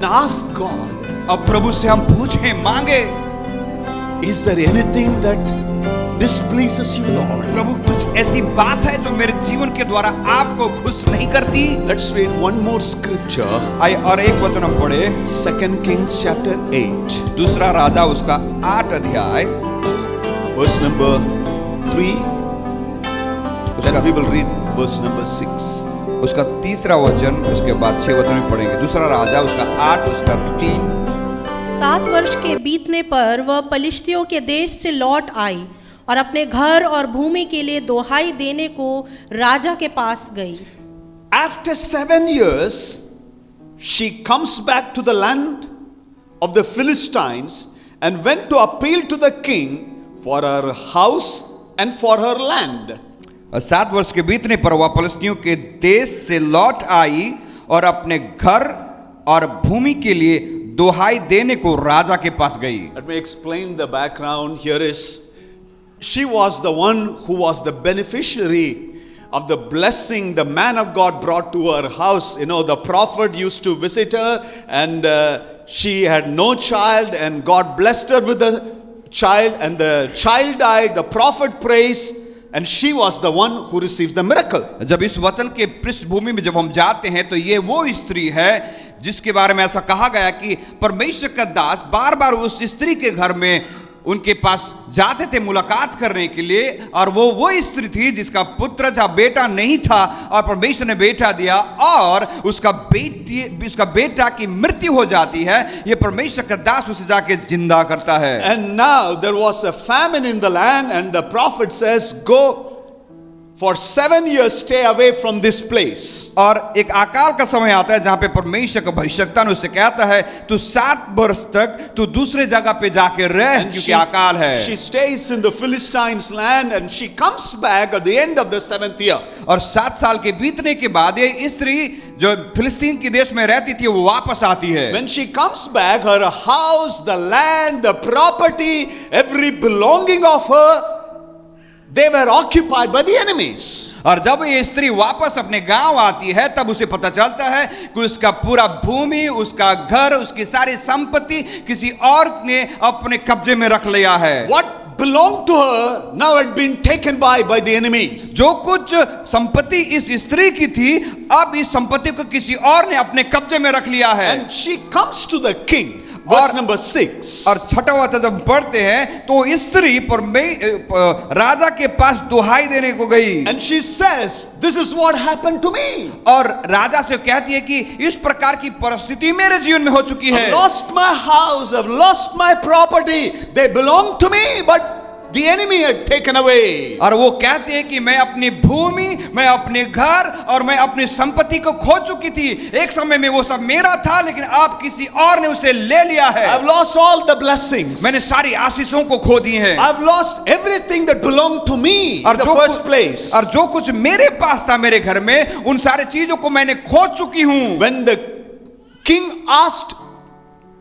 and ask God, अब प्रभु से हम पूछें, मांगे, is there anything that displeases you, Lord? प्रभु कुछ ऐसी बात है जो मेरे जीवन के द्वारा आपको खुश नहीं करती? Let's read one more scripture. आइए और एक वचन हम पढ़े, 2 Kings chapter 8, दूसरा राजा उसका 8 अध्याय, verse number 3. Then we will read verse number 6. उसका तीसरा वचन, उसके बाद 6 वचन भी पढ़ेंगे। दूसरा राजा उसका 8 उसका 3। 7 वर्ष के बीतने पर वह पलिश्तियों के देश से लौट आई और अपने घर और भूमि के लिए दोहाई देने को राजा के पास गई। After 7 years, she comes back to the land of the Philistines and went to appeal to the king for her house and for her land. 7 वर्ष के बीतने पर वह फलिस्तियों के देश से लौट आई और अपने घर और भूमि के लिए दोहाई देने को राजा के पास गई। Let me explain the background. Here is, she was the one who was the beneficiary of the blessing the man of God brought to her house. You know, the prophet used to visit her, and she had no child, and God blessed her with a child, and the child died. The prophet prays, and she was the one who receives the miracle. जब इस वचन के पृष्ठभूमि में जब हम जाते हैं तो ये वो स्त्री है जिसके बारे में ऐसा कहा गया कि परमेश्वर का दास बार बार उस स्त्री के घर में उनके पास जाते थे मुलाकात करने के लिए, और वो स्त्री थी जिसका पुत्र था, बेटा नहीं था, और परमेश्वर ने बेटा दिया, और उसका बेटा की मृत्यु हो जाती है। ये परमेश्वर का दास उसे जाके जिंदा करता है। And now there was a famine in the land, and the prophet says, go for 7 years stay away from this place. और एक अकाल का समय आता है जहां पे परमेश्वर का भविष्यवक्ता उसे कहता है तू 7 वर्ष तक तू दूसरे जगह पे जाके रह, क्योंकि अकाल है। She stays in the Philistines land, and she comes back at the end of the 7th year. और 7 साल के बीतने के बाद ये स्त्री जो फिलिस्तीन के देश में रहती थी वो वापस आती है। When she comes back, her house, the land, the property, every belonging of her, they were occupied by the enemies. और जब ये स्त्री वापस अपने गांव आती है तब उसे पता चलता है कि उसका पूरा भूमि, उसका घर, उसकी सारी संपत्ति किसी और ने अपने कब्जे में रख लिया है। What belonged to her now had been taken by the enemies. जो कुछ संपत्ति इस स्त्री की थी अब इस संपत्ति को किसी और ने अपने कब्जे में रख लिया है। And she comes to the king. Verse number 6. और 6वां वचन जब पढ़ते हैं तो स्त्री राजा के पास दुहाई देने को गई। And she says, this is what happened to me. और राजा से कहती है कि इस प्रकार की परिस्थिति मेरे जीवन में हो चुकी है। I've lost my house, I've lost my property. They belong to me, but the enemy had taken away. और वो कहते हैं कि मैं अपनी भूमि, मैं अपने घर और मैं अपनी संपत्ति को खो चुकी थी। एक समय में वो सब मेरा था, लेकिन अब किसी और ने उसे ले लिया है। I've lost all the blessings. मैंने सारी आशीषों को खो दी हैं। I've lost everything that belonged to me in the first place. और जो कुछ मेरे पास था मेरे घर में, उन सारी चीजों को मैंने खो चुकी हूँ। When the king asked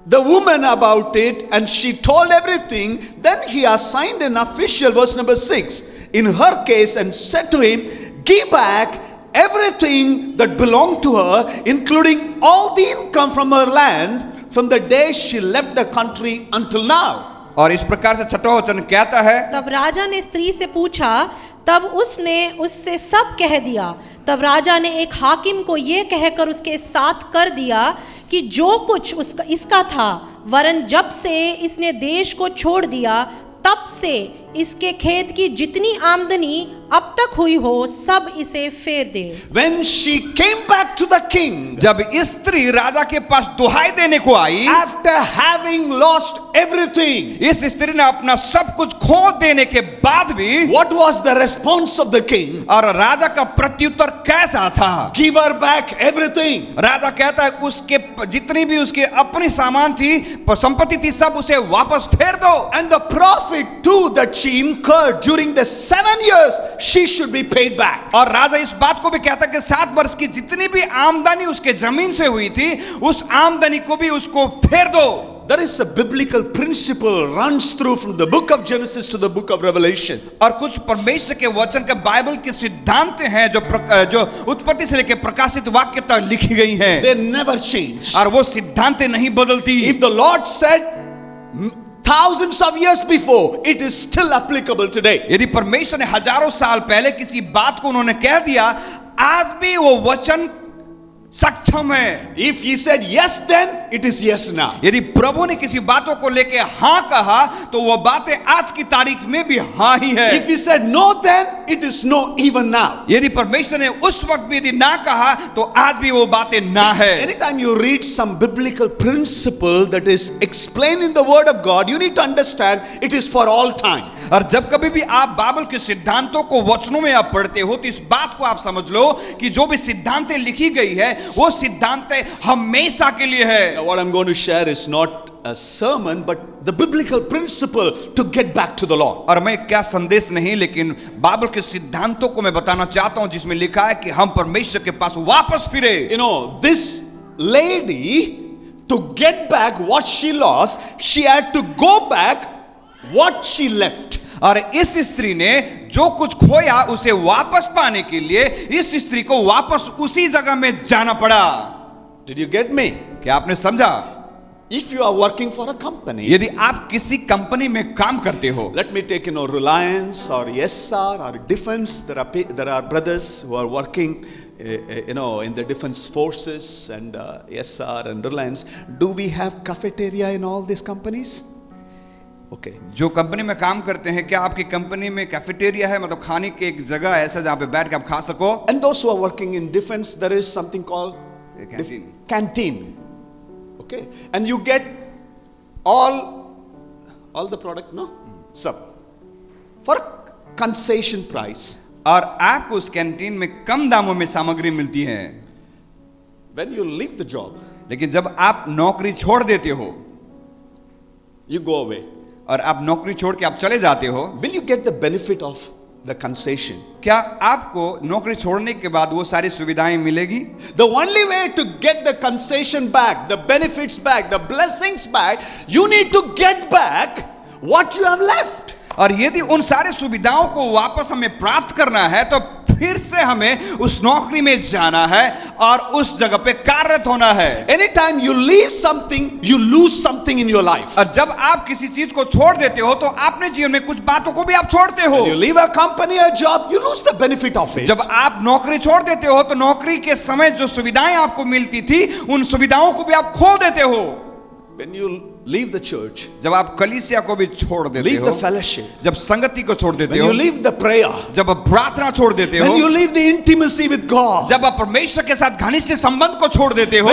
the woman about it, and she told everything, then he assigned an official, verse number 6, in her case, and said to him, give back everything that belonged to her, including all the income from her land, from the day she left the country until now. और इस प्रकार से 6वां वचन कहता है, तब राजा ने स्त्री से पूछा, तब उसने उससे सब कह दिया। तब राजा ने एक हाकिम को ये कहकर उसके साथ कर दिया कि जो कुछ इसका था, वरन जब से इसने देश को छोड़ दिया तब से इसके खेत की जितनी आमदनी अब तक हुई हो सब इसे फेर दे। When she came back to the king, जब स्त्री राजा के पास दुहाई देने को आई, after having lost everything, इस स्त्री ने अपना सब कुछ खो देने के बाद भी, what was the response of the king? और राजा का प्रत्युत्तर कैसा था? Give her back everything. राजा कहता है उसके जितनी भी उसके अपनी सामान थी, संपत्ति थी, सब उसे वापस फेर दो। And the profit too that she incurred during the 7 years, she should be paid back. और राजा इस बात को भी कहता है कि 7 वर्ष की जितनी भी आमदनी उसके जमीन से हुई थी, उस आमदनी को भी उसको फेर दो। There is a biblical principle runs through from the book of Genesis to the book of Revelation. और कुछ परमेश्वर के वचन के बाइबल के सिद्धांत हैं जो उत्पत्ति से लेकर प्रकाशित वाक्य तक लिखी गई हैं, They never change. और वो सिद्धांत नहीं बदलती। If the Lord said thousands of years before, it is still applicable today. यदि परमेश्वर ने हजारों साल पहले किसी बात को उन्होंने कह दिया, आज भी वो वचन सक्षम है। If he said yes then, it is yes now. यदि प्रभु ने किसी बातों को लेके हाँ कहा तो वो बातें आज की तारीख में भी हाँ ही है। If he said no then, it is no even now. यदि परमेश्वर ने उस वक्त भी यदि ना कहा तो आज भी वो बातें ना है। Anytime you read some biblical principle that is explained in the word of God, you need to understand it is for all time. और जब कभी भी आप बाइबल के सिद्धांतों को वचनों में आप पढ़ते हो तो इस बात को आप समझ लो कि जो भी सिद्धांतें लिखी गई है वो सिद्धांतें हमेशा के लिए है। Now, what I'm going to share is not a sermon but the biblical principle to get back to the Lord. और मैं क्या संदेश नहीं, लेकिन बाइबल के सिद्धांतों को मैं बताना चाहता हूं जिसमें लिखा है कि हम परमेश्वर के पास वापस फिरे। You know, this lady, to get back what she lost, she had to go back what she left. और इस स्त्री ने जो कुछ खोया उसे वापस पाने के लिए इस स्त्री को वापस उसी जगह में जाना पड़ा। Did you get me? क्या आपने समझा? If you are working for a company, यदि आप किसी कंपनी में काम करते हो, let me take Reliance or SR or Defense. There are brothers who are working, in the defense forces and SR and Reliance. Do we have cafeteria in all these companies? Okay. जो company में काम करते हैं, क्या आपकी company में cafeteria है, मतलब खाने की एक जगह ऐसा जहां पे बैठ के आप खा सको? And those who are working in defense, there is something called canteen. Okay, and you get all the product, no? Sub for concession price. और आपको उस कैंटीन में कम दामों में सामग्री मिलती है। When you leave the job, लेकिन जब आप नौकरी छोड़ देते हो, you go away. और आप नौकरी छोड़ के आप चले जाते हो, Will you get the benefit of the concession? क्या आपको नौकरी छोड़ने के बाद वो सारी सुविधाएं मिलेगी? The only way to get the concession back, the benefits back, the blessings back, you need to get back what you have left. और यदि उन सारे सुविधाओं को वापस हमें प्राप्त करना है तो फिर से हमें उस नौकरी में जाना है और उस जगह पे कार्यरत होना है। Anytime you leave something, you lose something in your life. और जब आप किसी चीज को छोड़ देते हो तो अपने जीवन में कुछ बातों को भी आप छोड़ते हो। You leave a company, a job, you lose the benefit of it. जब आप नौकरी छोड़ देते हो तो नौकरी के समय जो सुविधाएं आपको मिलती थी उन सुविधाओं को भी आप खो देते हो। When you leave the church, जब आप कलीसिया को भी छोड़ देते leave हो, the fellowship, जब संगति को छोड़ देते when हो, you leave the prayer, जब आप प्रार्थना छोड़ देते हो, when you leave the intimacy with God, जब आप परमेश्वर के साथ घनिष्ठ संबंध को छोड़ देते हो,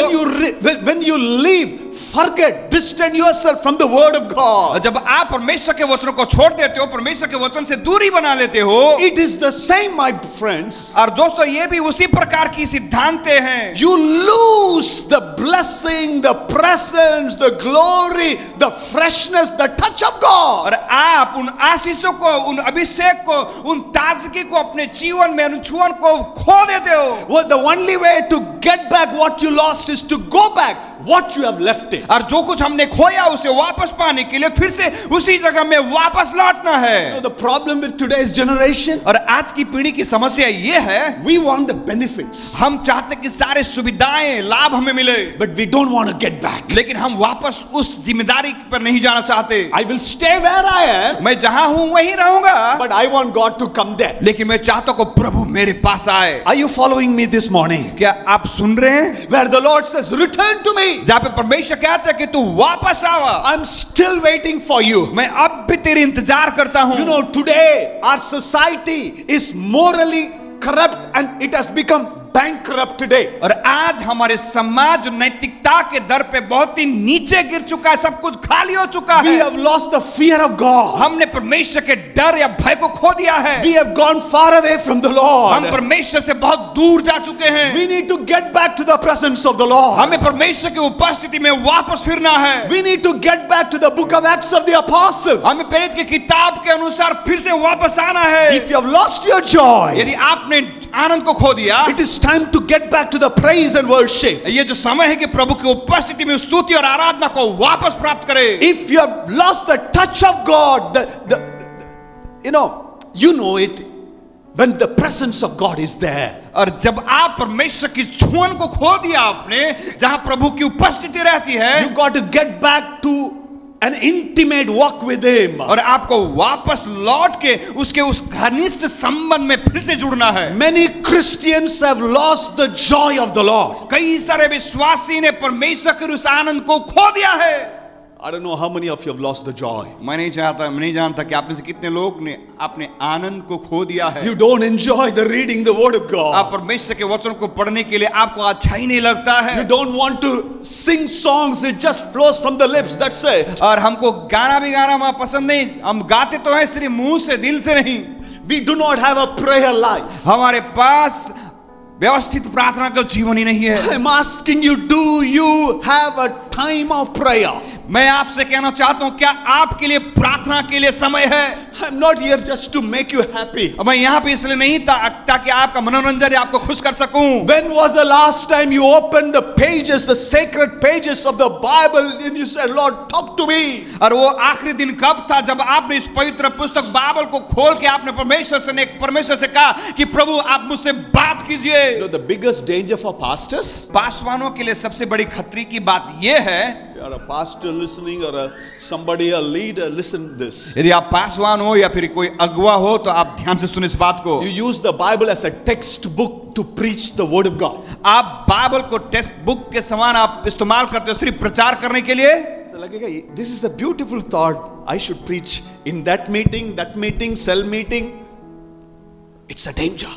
when you leave, forget, distance yourself from the word of God. जब आप परमेश्वर के वचनों को छोड़ देते हो, परमेश्वर के वचन से दूरी बना लेते हो, It is the same, my friends. और दोस्तों ये भी उसी प्रकार की सिद्धांतें हैं। You lose the blessing, the presence, the glory, the freshness, the touch of God. और आप उन आशीषों को, उन अभिषेक को, उन ताजगी को अपने जीवन में, उन छुअन को खो देते हो। Well, the only way to get back what you lost is to go back what you have left it. और जो कुछ हमने खोया उसे वापस पाने के लिए फिर से उसी जगह में वापस लौटना है। The problem with today's generation, और आज की पीढ़ी की समस्या ये है, we want the benefits, हम चाहते कि सारे सुविधाएं, लाभ हमें मिले, but we don't want to get back. लेकिन हम वापस उस जिम्मेदारी पर नहीं जाना चाहते। I will stay where I am, मैं जहां हूं वहीं रहूंगा, but I want God to come there. लेकिन मैं चाहता हूं कि प्रभु मेरे पास आए। Are you following me this morning? क्या आप सुन रहे हैं? Where the Lord says, return to me. जहां पे परमेश्वर कहता है कि तू वापस आवा, I'm still waiting for you. मैं अब भी तेरी इंतजार करता हूं। You know, today our society is morally corrupt and it has become bankrupt today. और आज हमारे समाज नैतिकता के दर पे बहुत ही नीचे गिर चुका है, सब कुछ खाली हो चुका We है। have lost the fear of God. हमने परमेश्वर के डर या भय को खो दिया है। We have gone far away from the हम Lord. परमेश्वर से बहुत दूर जा चुके हैं। We need to get back to the presence of the Lord. हमें परमेश्वर की उपस्थिति में वापस फिरना है। We need to get back to the book of Acts of the Apostles. हमें प्रेरित की किताब के अनुसार फिर से वापस आना है। If you have lost your joy, यदि आपने आनंद को खो दिया, it is time to get back to the praise and worship. ये जो समय है कि प्रभु की उपस्थिति में स्तुति और आराधना को वापस प्राप्त करें। If you have lost the touch of God, you know it when the presence of God is there. और जब आप परमेश्वर की छुअन को खो दिया आपने, जहां प्रभु की उपस्थिति रहती है, You got to get back to an intimate walk with Him. और आपको वापस लौट के उसके उस घनिष्ठ संबंध में फिर से जुड़ना है। Many Christians have lost the joy of the Lord. कई सारे विश्वासी ने परमेश्वर के उस आनंद को खो दिया है। I don't know how many of you have lost the joy. मैं नहीं जानता कि आप में से कितने लोग ने अपने आनंद को खो दिया है। You don't enjoy the reading the word of आप God. परमेश्वर के वचन को पढ़ने के लिए आपको अच्छा ही नहीं लगता है। You don't want to sing songs, it just flows from the lips, that's it. और हमको गाना भी गाना पसंद नहीं, हम गाते तो हैं सिर्फ मुंह से, दिल से नहीं। We do not have a prayer life. हमारे पास व्यवस्थित प्रार्थना का जीवन ही नहीं है। I'm asking you, do you have a time of prayer? मैं आपसे कहना चाहता हूं, क्या आपके लिए प्रार्थना के लिए समय है? I'm not here just to make you happy. मैं यहाँ पे इसलिए नहीं था ताकि आपका मनोरंजन या आपको खुश कर सकूं। When was the last time you opened the pages, the sacred pages of the Bible, and you said, Lord, talk to me? और वो आखिरी दिन कब था जब आपने इस पवित्र पुस्तक बाइबल को खोल के आपने परमेश्वर से कहा कि प्रभु आप मुझसे बात कीजिए। You know, the biggest danger for pastors, पासवानों के लिए सबसे बड़ी खतरे की बात यह है, if you are a pastor listening or a leader, listen this. यदि आप पासवान हो या फिर कोई अगुवा हो तो आप ध्यान से सुने इस बात को। You use the Bible as a textbook to preach the word of God. आप बाइबल को टेक्स्ट बुक के समान आप इस्तेमाल करते हो सिर्फ प्रचार करने के लिए। So लगेगा, this is a beautiful thought. I should preach in that meeting, cell meeting. It's a danger.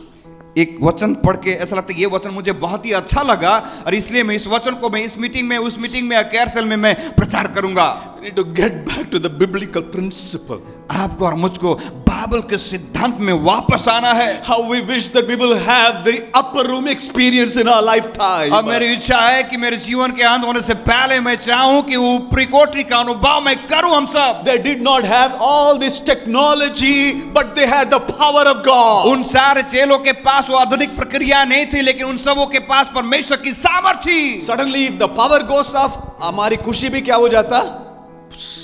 एक वचन पढ़ के ऐसा लगता है ये वचन मुझे बहुत ही अच्छा लगा और इसलिए मैं इस वचन को मैं इस मीटिंग में, उस मीटिंग में, कैरसेल में मैं प्रचार करूंगा। We need to get back to the biblical principle. आपको और मुझको बाइबल के सिद्धांत में वापस आना है। How we wish that we will have the upper room experience in our lifetime. अब मेरी इच्छा है कि मेरे जीवन के अंत होने से पहले मैं चाहूं कि ऊपरी कोठरी का अनुभव मैं करूं हम सब। They did not have all this technology, but they had the power of God. उन सारे चेलों के पास वो आधुनिक प्रक्रिया नहीं थी, लेकिन उन सबों के पास परमेश्वर की सामर्थ थी। Suddenly if the power goes off, हमारी खुशी भी क्या हो जाता?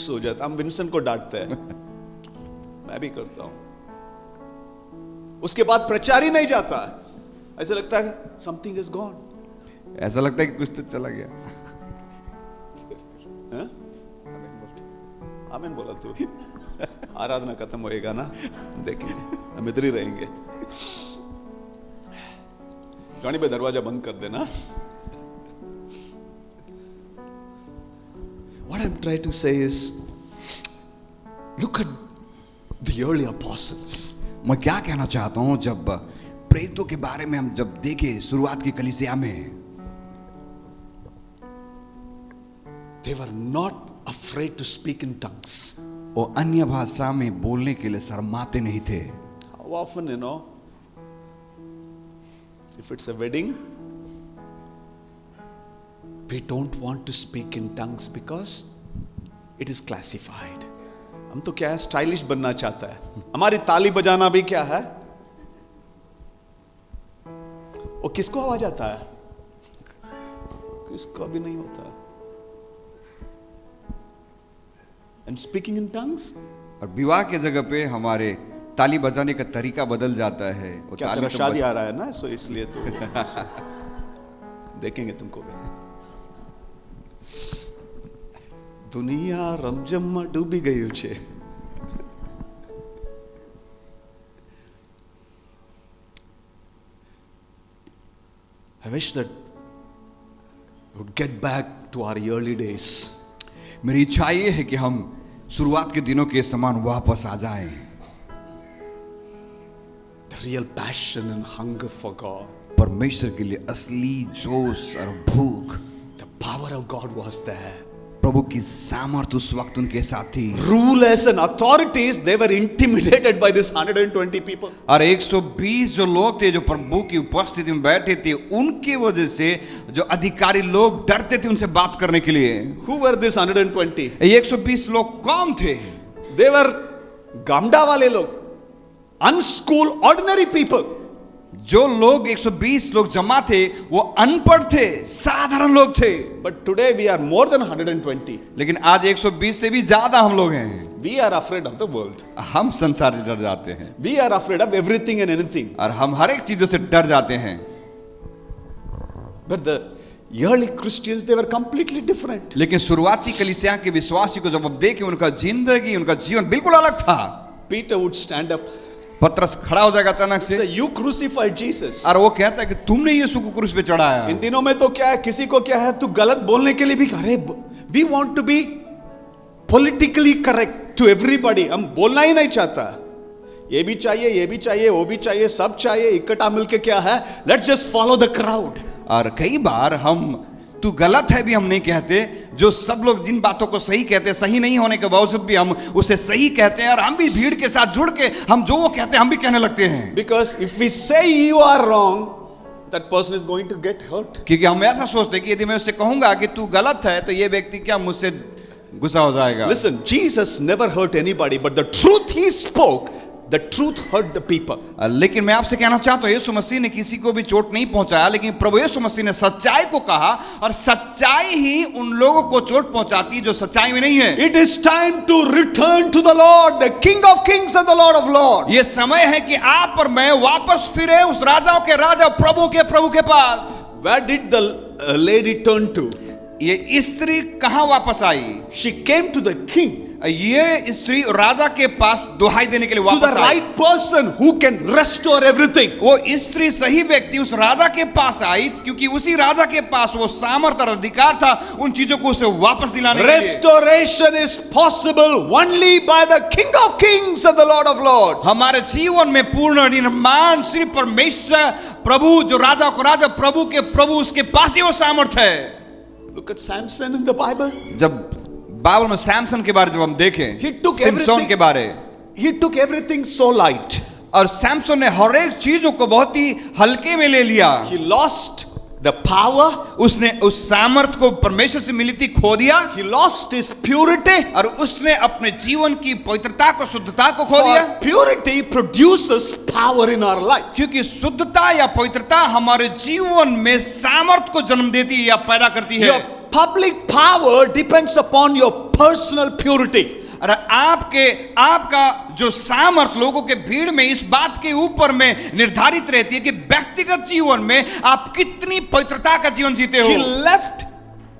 हो जाता। हम विंसेंट को डांटते हैं, मैं भी करता हूं। उसके बाद प्रचार ही नहीं जाता है, ऐसा लगता है समथिंग इज गॉन, ऐसा लगता है कि कुछ तो चला गया। आमीन बोला तू। आराधना खत्म होएगा ना, देखेंगे, हम इधर ही रहेंगे। जॉनी भाई दरवाजा बंद कर देना। What I'm trying to say is, look at the early apostles. मैं क्या कहना चाहता हूं, जब प्रेरितों के बारे में हम जब देखें शुरुआत की कलीसिया में, They were not afraid to speak in tongues. वो अन्य भाषा में बोलने के लिए शर्माते नहीं थे। How often, if it's a wedding, we don't want to speak in tongues because it is classified. हम तो क्या है, स्टाइलिश बनना चाहता है। हमारी ताली बजाना भी क्या है, वो किसको आवाज आता है, किसको भी नहीं होता। And speaking in tongues, और विवाह के जगह पे हमारे ताली बजाने का तरीका बदल जाता है। क्या तेरा शादी आ रहा है ना, सो इसलिए तो देखेंगे तुमको भी। दुनिया रमजम डूबी गई છે। I wish that we would get back to our early days. मेरी इच्छा ये है कि हम शुरुआत के दिनों के समान वापस आ जाएं। The real passion and hunger for God. परमेश्वर के लिए असली जोश और भूख। The power of God was there. प्रभु की सामर्थ उस वक्त उनके साथ थी। Rulers and authorities, they were intimidated by this 120 people. और 120 जो लोग थे जो प्रभु की उपस्थिति में बैठे थे, उनके वजह से जो अधिकारी लोग डरते थे उनसे बात करने के लिए। Who were this 120? 120 लोग कौन थे? They were गामडा वाले लोग, unschooled ordinary people. जो लोग 120 लोग जमा थे वो अनपढ़ थे, साधारण लोग थे। But today we are more than 120. लेकिन आज 120 से भी ज्यादा हम लोग हैं। We are afraid of the world. हम संसार से डर जाते हैं We are afraid of everything and anything. और हम हर एक चीजों से डर जाते हैं। But the early Christians, they were completely different. लेकिन शुरुआती कलीसिया के विश्वासी को जब हम देखें, उनका जिंदगी, उनका जीवन बिल्कुल अलग था। Peter would stand up, पतरस खड़ा हो जाएगा अचानक say, से "You crucified Jesus." और वो कहता है कि तुमने यीशु को क्रूस पे चढ़ाया। इन दिनों में तो क्या है, किसी को क्या है, तू गलत बोलने के लिए भी, अरे we want to be politically correct to everybody. हम बोलना ही नहीं चाहता, ये भी चाहिए, ये भी चाहिए, वो भी चाहिए, सब चाहिए, इकट्ठा मिलके क्या है, let's just follow the crowd. और कई बार हम तू गलत है भी हम नहीं कहते, जो सब लोग जिन बातों को सही कहते हैं, सही नहीं होने के बावजूद भी हम उसे सही कहते हैं और हम भी भीड़ के साथ जुड़ के हम जो वो कहते हैं हम भी कहने लगते हैं। Because if we say you are wrong, that person is going to get hurt. क्योंकि हम ऐसा सोचते हैं कि यदि मैं उससे कहूंगा कि तू गलत है तो ये व्यक्ति क्या मुझसे गुस्सा हो जाएगा। Listen, Jesus never hurt anybody, but the truth he spoke, the truth hurt the people. लेकिन मैं आपसे कहना चाहता हूं, यीशु मसीह ने किसी को भी चोट नहीं पहुंचाया, लेकिन प्रभु यीशु मसीह ने सच्चाई को कहा और सच्चाई ही उन लोगों को चोट पहुंचाती जो सच्चाई में नहीं है। It is time to return to the Lord, the King of Kings and the Lord of Lords. ये समय है कि आप और मैं वापस फिरे उस राजाओं के राजा, प्रभु के पास। Where did the lady turn to? ये स्त्री कहां वापस आई? She came to the king, ये स्त्री राजा के पास दुहाई देने के लिए to the वापस आई। right person who can restore everything. वो स्त्री सही व्यक्ति उस राजा के पास आई, क्योंकि उसी राजा के पास वो सामर्थ और अधिकार था उन चीजों को उसे वापस दिलाने के लिए। Restoration is possible only by the King of Kings and the Lord of Lords. हमारे जीवन में पूर्ण निर्माण सिर्फ परमेश्वर प्रभु, जो राजा को राजा, प्रभु के प्रभु, उसके पास ही वो सामर्थ है। Look at Samson in the Bible. जब बाइबल में सैमसन के बारे जब हम देखें, He took सिमसोन everything. के बारे, He took everything so light. और सैमसन ने हर एक चीजों को बहुत ही हल्के में ले लिया। He lost the power. उसने उस सामर्थ को परमेश्वर से मिली थी खो दिया, He lost his purity. और उसने अपने जीवन की पवित्रता को, शुद्धता को खो दिया। For purity produces power in our life. क्योंकि शुद्धता या पवित्रता हमारे जीवन में सामर्थ को जन्म देती है या पैदा करती है। Your public power depends upon your personal purity. और आपका जो सामर्थ लोगों के भीड़ में इस बात के ऊपर में निर्धारित रहती है कि व्यक्तिगत जीवन में आप कितनी पवित्रता का जीवन जीते हो। He left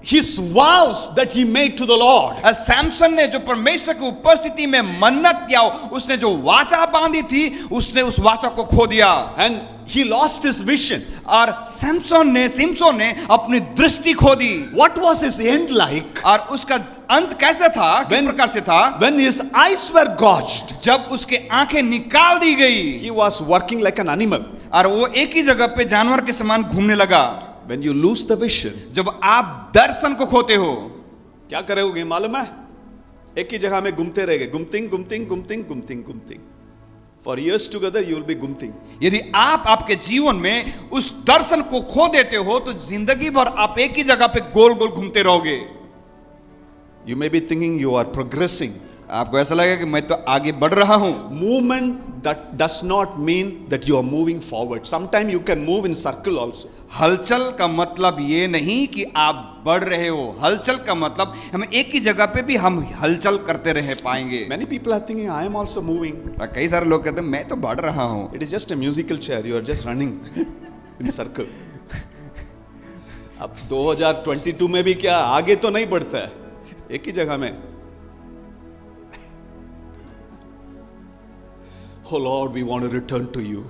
his vows that he made to the Lord. Samson ने जो परमेश्वर की उपस्थिति में मन्नत या उसने जो वाचा बांधी थी, उसने उस वाचा को खो दिया। And he lost his vision. और सिमसोन ने अपनी दृष्टि खो दी। What was his end like? और उसका अंत कैसे था, किस प्रकार से था? When his eyes were gouged, जब उसके आंखें निकाल दी गई he was working like an animal. और वो एक ही जगह पे जानवर के समान घूमने लगा। When you lose the vision, जब आप दर्शन को खोते हो, क्या करोगे मालूम है? एक ही जगह में घूमते रहेंगे, घूमते। For years together you will be घूमते। यदि आप आपके जीवन में उस दर्शन को खो देते हो तो जिंदगी भर आप एक ही जगह पे गोल गोल घूमते रहोगे। You may be thinking you are progressing. आपको ऐसा लगेगा कि मैं तो आगे बढ़ रहा हूं। Movement that does not mean that you are moving forward. Sometimes you can move in circle also. हलचल का मतलब ये नहीं कि आप बढ़ रहे हो। हलचल का मतलब हम एक ही जगह पे भी हम हलचल करते रह पाएंगे। Many people are thinking I am also moving. कई सारे लोग कहते हैं मैं तो बढ़ रहा हूं। It is just a musical chair. You are just running in circle. अब 2022 में भी क्या आगे तो नहीं बढ़ता है, एक ही जगह में। Oh Lord, we want to return to you.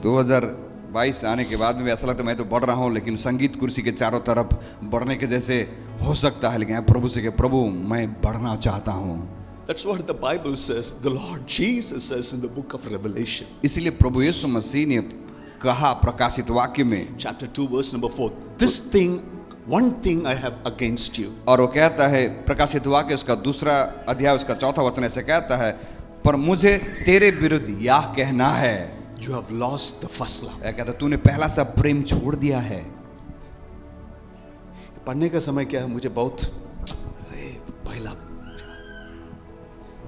2022 आने के बाद में ऐसा लगता है मैं तो बढ़ रहा हूं, लेकिन संगीत कुर्सी के चारों तरफ बढ़ने के जैसे हो सकता है, लेकिन प्रभु से कहे प्रभु मैं बढ़ना चाहता हूं। That's what the Bible says. The Lord Jesus says in the book of Revelation. इसलिए प्रभु यीशु मसीह ने कहा प्रकाशित वाक्य में Chapter 2 verse number 4. This thing, one thing I have against you. और वो कहता है प्रकाशित वाक्य उसका 2 अध्याय उसका 4 वचन ऐसे कहता है, पर मुझे तेरे विरुद्ध यह कहना है, You have lost the first love. कहता तूने पहला सा प्रेम छोड़ दिया है। पढ़ने का समय क्या है, मुझे बहुत अरे पहला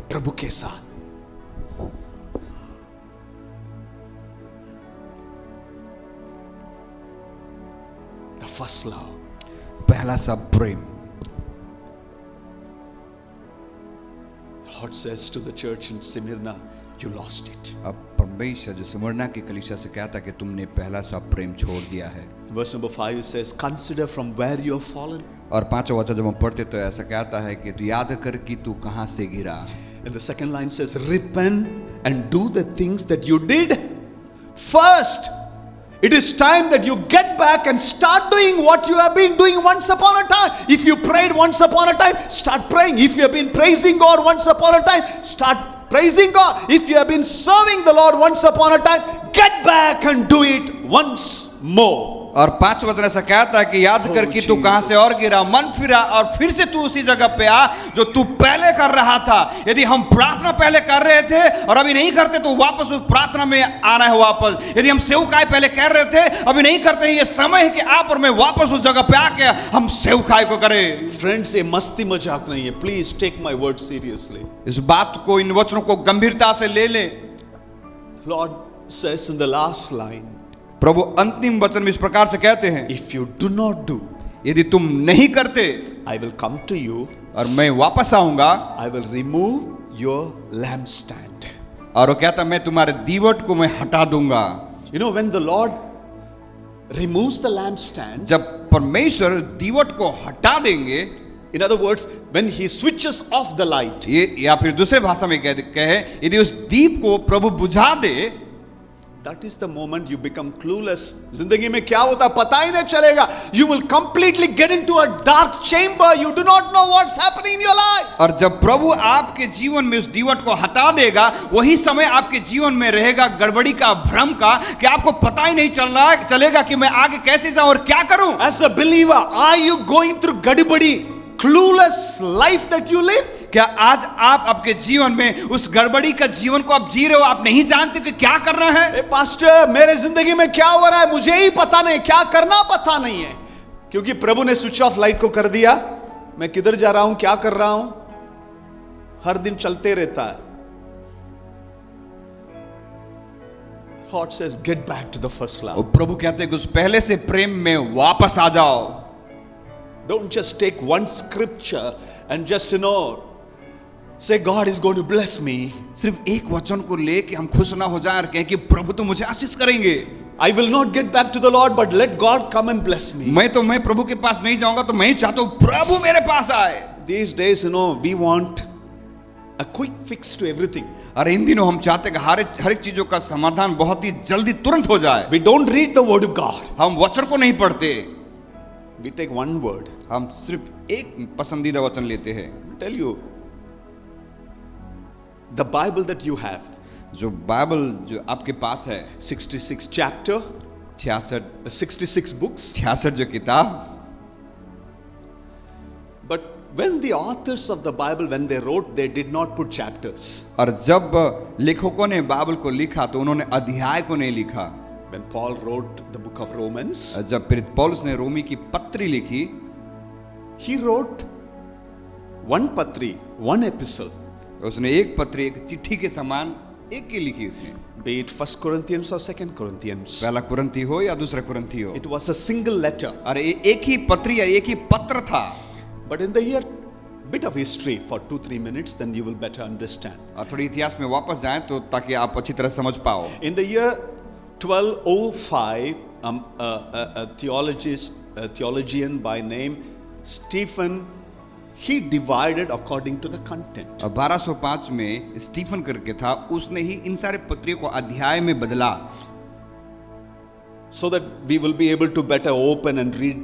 प्रभु के साथ first love. पहला सा प्रेम। Lord says to the church in Smyrna, you lost it. अब परमेश्वर जो स्मुरना की कलीसिया से कहता कि तुमने पहला सा प्रेम छोड़ दिया है। Verse number 5 says, consider from where you have fallen. और पांचवा वचन जब हम पढ़ते तो ऐसा कहता है कि तू याद कर कि तू कहां से गिरा। And the second line says, repent and do the things that you did first. It is time that you get back and start doing what you have been doing once upon a time. If you prayed once upon a time, start praying. If you have been praising God once upon a time, start praising God. If you have been serving the Lord once upon a time, get back and do it once more. और पांच वचन ऐसा कहता है कि याद कर कि तू कहां से और गिरा, मन फिरा और फिर से तू उसी जगह पे आ जो तू पहले कर रहा था। यदि हम प्रार्थना पहले कर रहे थे और अभी नहीं करते तो वापस उस प्रार्थना में आना है वापस। यदि हम सेवकाई पहले कर रहे थे अभी नहीं करते, ये समय है कि आप और मैं वापस उस जगह पे आके हम सेवकाई को करें। फ्रेंड्स, ये मस्ती मजाक नहीं है। Please take my word seriously. इस बात को, इन वचनों को गंभीरता से ले ले। Lord says in the last line, प्रभु अंतिम वचन में इस प्रकार से कहते हैं, if you do not do, यदि तुम नहीं करते, I will come to you, और मैं वापस आऊंगा, I will remove your lamp stand. और वो कहता मैं तुम्हारे दीवट को मैं हटा दूंगा। You know, when the Lord removes the lamp stand, जब परमेश्वर दीवट को हटा देंगे, in other words, when he switches off the light, ये या फिर दूसरे भाषा में कहे यदि उस दीप को प्रभु बुझा दे, that is the moment you become clueless. जिंदगी में क्या होता पता ही नहीं चलेगा। You will completely get into a dark chamber. You do not know what's happening in your life. और जब प्रभु आपके जीवन में उस दीवट को हटा देगा, वही समय आपके जीवन में रहेगा गड़बड़ी का, भ्रम का, कि आपको पता ही नहीं चलेगा कि मैं आगे कैसे जाऊं और क्या करूं। As a believer, are you going through गड़बड़ी, clueless life that you live? क्या आज आप आपके जीवन में उस गड़बड़ी का जीवन को आप जी रहे हो, आप नहीं जानते कि क्या करना है? पास्टर, मेरे जिंदगी में क्या हो रहा है मुझे ही पता नहीं, क्या करना पता नहीं है, क्योंकि प्रभु ने स्विच ऑफ लाइट को कर दिया। मैं किधर जा रहा हूं, क्या कर रहा हूं, हर दिन चलते रहता है। Lord says, get back to the first love. प्रभु कहते हैं कि उस पहले से प्रेम में वापस आ जाओ। Don't just take one scripture and just say God is going to bless me. सिर्फ एक वचन को लेके हम खुश ना हो जाएं और कहें कि प्रभु तो मुझे आशीष करेंगे। I will not get back to the Lord, but let God come and bless me. मैं प्रभु के पास नहीं जाऊंगा, तो मैं ही चाहता हूं प्रभु मेरे पास आए। These days, we want a quick fix to everything. अरे इन दिनों हम चाहते हैं कि हर एक चीजों का समाधान बहुत ही जल्दी तुरंत हो जाए। We don't read the word of God. हम वचन को नहीं पढ़ते, We take one word. हम सिर्फ एक पसंदीदा वचन लेते हैं। Tell you, the Bible that you have, जो बाइबल जो आपके पास है, 66 chapter, 66 books. 66 जो किताब, but when the authors of the Bible, when they wrote, they did not put chapters. और जब लेखकों ने बाइबल को लिखा तो उन्होंने अध्याय को नहीं लिखा। When Paul wrote the book of Romans, जब प्रेरित पौलुस ने रोमी की पत्री लिखी, he wrote one patri, one epistle. उसने एक पत्री, एक चिट्ठी के समान एक ही लिखी उसने। Be it 1 Corinthians or 2 Corinthians. पहला कुरिन्थी हो या दूसरा कुरिन्थी हो, It was a single letter. अरे एक ही पत्री या एक ही पत्र था। But in the year, bit of history for 2-3 minutes, then you will better understand. और थोड़ी इतिहास में वापस जाएं तो ताकि आप अच्छी तरह समझ पाओ। In the year 1205, a theologian by name Stephen, he divided according to the content. 1205 में स्टीफन करके था, उसने ही इन सारे पत्रियों को अध्याय में बदला, so that we will be able to better open and read,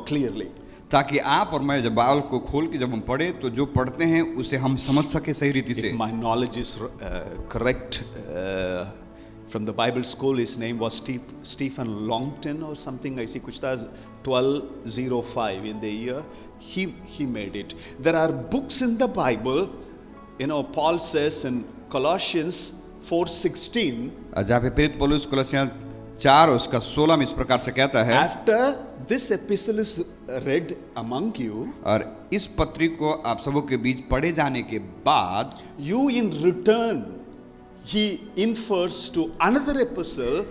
clearly. ताकि आप और मैं जब बाइबल को खोल के जब हम पढ़े तो जो पढ़ते हैं उसे हम समझ सके सही रीति से। If my knowledge is correct, from the Bible school, his name was Stephen Longton or something. I see कुछ था 1205 in the year. He made it. There are books in the Bible. Paul says in Colossians 4:16. जहाँ पे प्रेरित पौलुस कोलोसियां 4 उसका 16 में इस प्रकार से कहता है, After this epistle is read among you, और इस पत्री को आप सबों के बीच पढ़े जाने के बाद, you in return, he infers to another epistle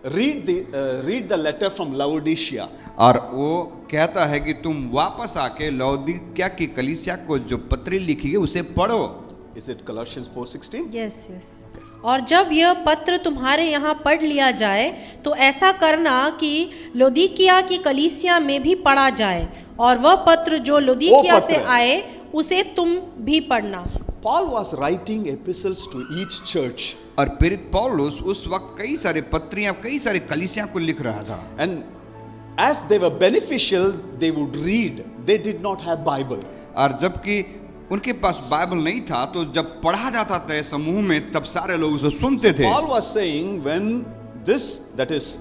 read the letter from Laodicea. और वो कहता है कि तुम वापस आके लौदीकिया की कलीसिया को जो पत्री लिखी है उसे पढ़ो। Is it Colossians 4:16? Yes yes. और जब यह पत्र तुम्हारे यहाँ पढ़ लिया जाए तो ऐसा करना कि लौदीकिया की कलीसिया में भी पढ़ा जाए, और वह पत्र जो लौदीकिया से आए उसे तुम भी पढ़ना। Paul was writing epistles to each church. और प्रेरित पौलुस उस वक्त कई सारे पत्रियां कई सारे कलीसिया को लिख रहा था। And as they were beneficial, they would read. They did not have Bible. और जबकि उनके पास बाइबल नहीं था तो जब पढ़ा जाता था समूह में तब सारे लोग उसे सुनते थे। Paul was saying, when this, that is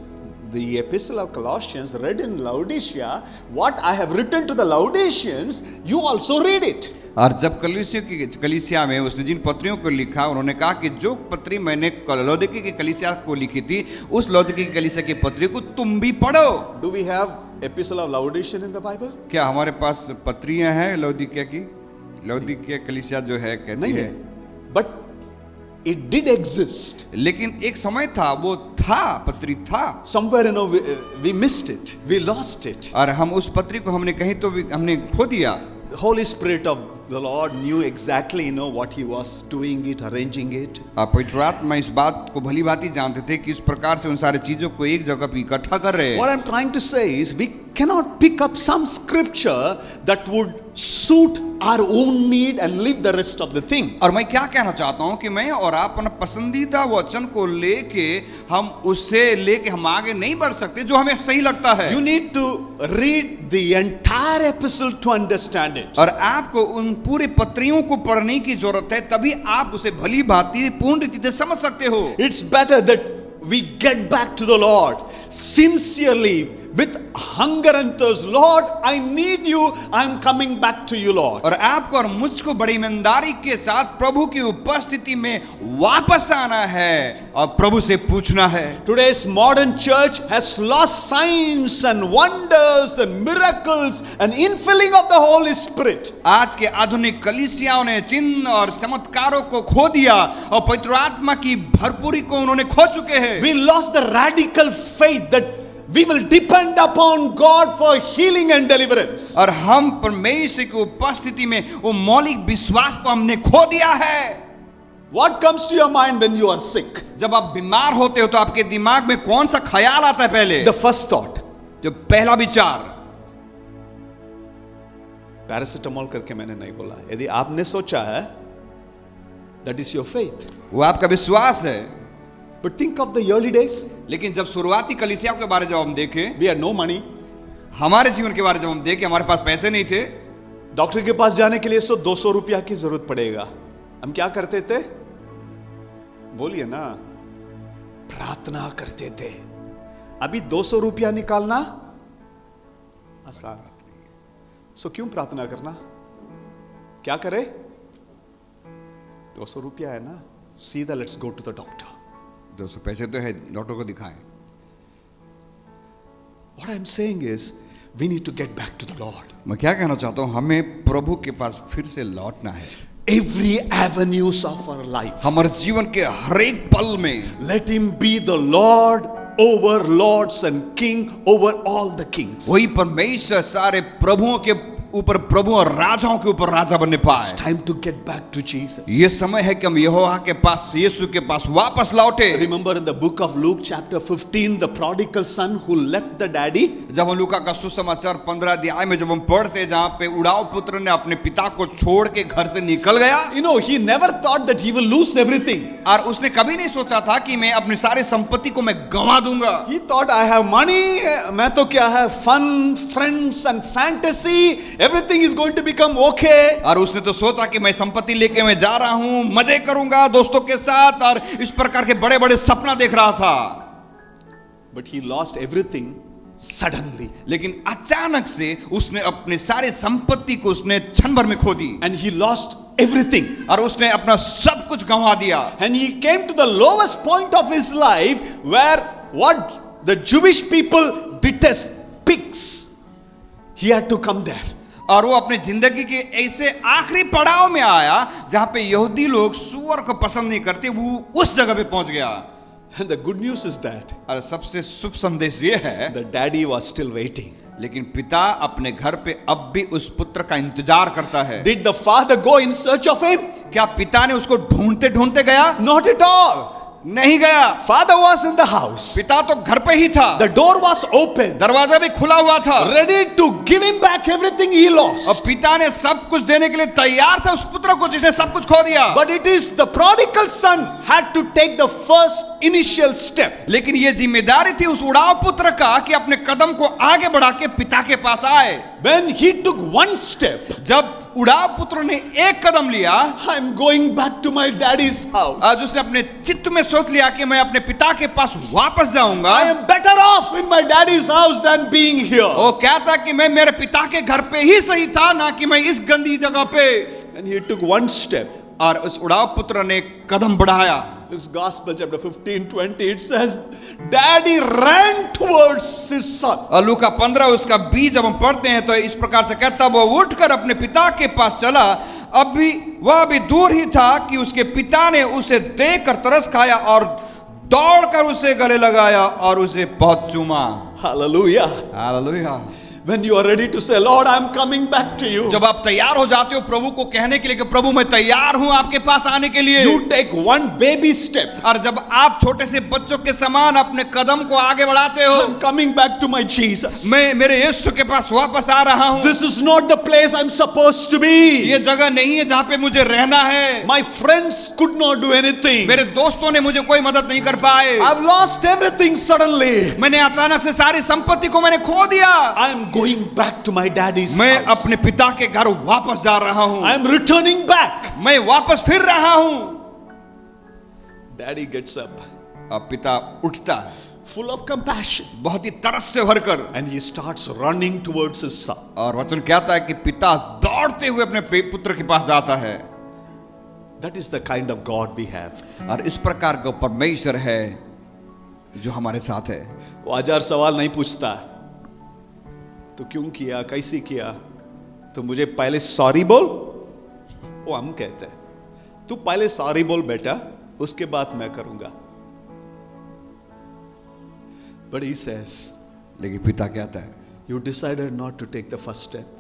the epistle of Colossians, read in Laodicea, what I have written to the Laodiceans, you also read it. और जब कलीसिया में उसने जिन पत्रियों को लिखा, उन्होंने कहा कि जो पत्री मैंने लौदीकिया की कलीसिया को लिखी थी उस लौदीकिया की कलीसिया की पत्री को तुम भी पढ़ो। Do we have epistle of Laodicean in the Bible? क्या हमारे पास पत्रियां हैं लौदीकिया की? लौदीकिया कलीसिया जो है कहती नहीं है, है, but it did exist. लेकिन एक समय था, वो था, पत्री था। Somewhere, we missed it, we lost it. और हम उस पत्री को हमने कहीं तो हमने खो दिया। The Holy Spirit of the Lord knew exactly, what He was doing it, arranging it. पवित्र आत्मा इस बात को भली भांति जानते थे कि इस प्रकार से उन सारी चीजों को एक जगह पे इकट्ठा कर रहे हैं। What I'm trying to say is, we cannot pick up some scripture that would suit our own need and leave the rest of the thing. और मैं क्या कहना चाहता हूं कि मैं और आप अपना पसंदीदा वचन को लेके हम आगे नहीं बढ़ सकते जो हमें सही लगता है। You need to read the entire epistle to understand it. और आपको उन पूरे पत्रियों को पढ़ने की जरूरत है, तभी आप उसे भली भांति पूर्ण रीति से समझ सकते हो। It's better that we get back to the Lord sincerely with hunger and thirst. Lord, I need you. I'm coming back to you, Lord. और आपको और मुझको बड़ी ईमानदारी के साथ प्रभु की उपस्थिति में वापस आना है और प्रभु से पूछना है। Today's modern church has lost signs and wonders and miracles and infilling of the Holy Spirit. आज के आधुनिक कलीसियाओं ने चिन्ह और चमत्कारों को खो दिया और पवित्र आत्मा की भरपूरी को उन्होंने खो चुके हैं। We lost the radical faith that we will depend upon God for healing and deliverance. और हम परमेश्वर की उपस्थिति में वो मौलिक विश्वास को हमने खो दिया है। What comes to your mind when you are sick? जब आप बीमार होते हो तो आपके दिमाग में कौन सा ख्याल आता है पहले? The first thought. जो पहला विचार। पैरासिटामोल करके मैंने नहीं बोला। यदि आपने सोचा है, that is your faith. वो आपका विश्वास है। But think of the early days. लेकिन जब शुरुआती कलीसिया के बारे में जब हम देखें, We had no money. हमारे जीवन के बारे में जब हम देखें, हमारे पास पैसे नहीं थे। डॉक्टर के पास जाने के लिए 200 रुपया की जरूरत पड़ेगा। हम क्या करते थे? बोलिए ना, प्रार्थना करते थे। अभी 200 रुपया निकालना आसान बात नहीं है। सो क्यों प्रार्थना करना? क्या करे? 200 रुपया है ना, सीधा let's go to the doctor. 200 पैसे तो है, डॉक्टर को दिखाएं। What I'm saying is, we need to get back to the Lord. मैं क्या कहना चाहता हूं, हमें प्रभु के पास फिर से लौटना है। Every avenues of our life. हमारे जीवन के हर एक पल में Let him be the Lord over lords and king over all the kings. वही परमेश्वर सारे प्रभुओं के ऊपर प्रभु और राजाओं के ऊपर राजा बनने पाए। It's time to get back to Jesus. ये समय है कि हम यहोवा के पास, यीशु के पास वापस लौटे। Remember in the book of Luke chapter 15, the prodigal son who left the daddy. जब हम लूका का सुसमाचार 15 अध्याय में जब हम पढ़ते, जहां पे उड़ाव पुत्र ने अपने पिता को छोड़ के घर से निकल गया। He never thought that he will lose everything. और उसने कभी नहीं सोचा था कि मैं अपनी सारी संपत्ति को मैं गंवा दूंगा। He thought I have money, मैं तो क्या है, fun, friends and fantasy, everything is going to become okay. और उसने तो सोचा कि मैं संपत्ति लेके मैं जा रहा हूं, मजे करूंगा दोस्तों के साथ, और इस प्रकार के बड़े बड़े सपना देख रहा था। But he lost everything suddenly. लेकिन अचानक से उसने अपने सारे संपत्ति को उसने क्षण भर में खो दी। And he lost everything. और उसने अपना सब कुछ गंवा दिया। And he came to the lowest point of his life where what the Jewish people detest, pigs. He had to come there. और वो अपने जिंदगी के ऐसे आखिरी पड़ाव में आया जहां पे यहूदी लोग सूअर को पसंद नहीं करते, वो उस जगह पे पहुंच गया। And the good news is that और सबसे शुभ संदेश ये है, the daddy was still waiting. लेकिन पिता अपने घर पे अब भी उस पुत्र का इंतजार करता है। Did the father go in search of him? क्या पिता ने उसको ढूंढते ढूंढते गया? Not at all. नहीं गया। Father was in the house. पिता तो घर पे ही था, The door was open, दरवाजा भी खुला हुआ था, ready to give him back everything he और lost. पिता ने सब कुछ देने के लिए तैयार था उस पुत्र को जिसने सब कुछ खो दिया। But it is the prodigal son had to take the first initial step. लेकिन ये जिम्मेदारी थी उस उड़ाव पुत्र का कि अपने कदम को आगे बढ़ा के पिता के पास आए। When he took one step, जब उड़ाव पुत्र ने एक कदम लिया, I'm going back to my daddy's house. आज उसने अपने चित्त में सोच लिया कि मैं अपने पिता के पास वापस जाऊंगा। I am better off in my daddy's house than being here. वो क्या था कि मैं मेरे पिता के घर पे ही सही था, ना कि मैं इस गंदी जगह पे। And he took one step. और उस उड़ाव पुत्र ने कदम बढ़ाया। Luke's Gospel chapter 15:20 it says, Daddy ran towards his son. और लूका 15 उसका 20 जब हम पढ़ते हैं तो इस प्रकार से कहता, वो उठकर अपने पिता के पास चला। वह अभी दूर ही था कि उसके पिता ने उसे देखकर तरस खाया और दौड़कर उसे गले लगाया और उसे बहुत चूमा। Hallelujah. Hallelujah. When you are ready to say, Lord, I am coming back to you. जब आप तैयार हो जाते हो प्रभु को कहने के लिए कि प्रभु मैं तैयार हूं आपके पास आने के लिए, You take one baby step. और जब आप छोटे से बच्चों के समान अपने कदम को आगे बढ़ाते हो, I'm coming back to my Jesus. मैं मेरे यीशु के पास वापस आ रहा हूं। This is not the place I'm supposed to be. ये जगह नहीं है जहां पे मुझे रहना है। My friends could not do anything. मेरे दोस्तों ने मुझे कोई मदद नहीं कर पाए। I've lost everything suddenly. मैंने अचानक से सारी संपत्ति को मैंने खो दिया। I am going back to my daddy's मैं house. अपने पिता के घर वापस जा रहा हूं। I am returning back. मैं वापस फिर रहा हूं। Daddy gets up, अब पिता उठता है, full of compassion, बहुत ही तरस से भरकर, and he starts running towards his son. और वचन कहता है कि पिता दौड़ते हुए अपने पुत्र के पास जाता है। That is the kind of God we have. और इस प्रकार का परमेश्वर है जो हमारे साथ है। वो 1000 सवाल नहीं पूछता, तो क्यों किया, कैसे किया, तो मुझे पहले सॉरी बोल। वो हम कहते हैं, तू पहले सॉरी बोल बेटा, उसके बाद मैं करूंगा। But he says, लेकिन पिता कहता है, you decided not to take the first step.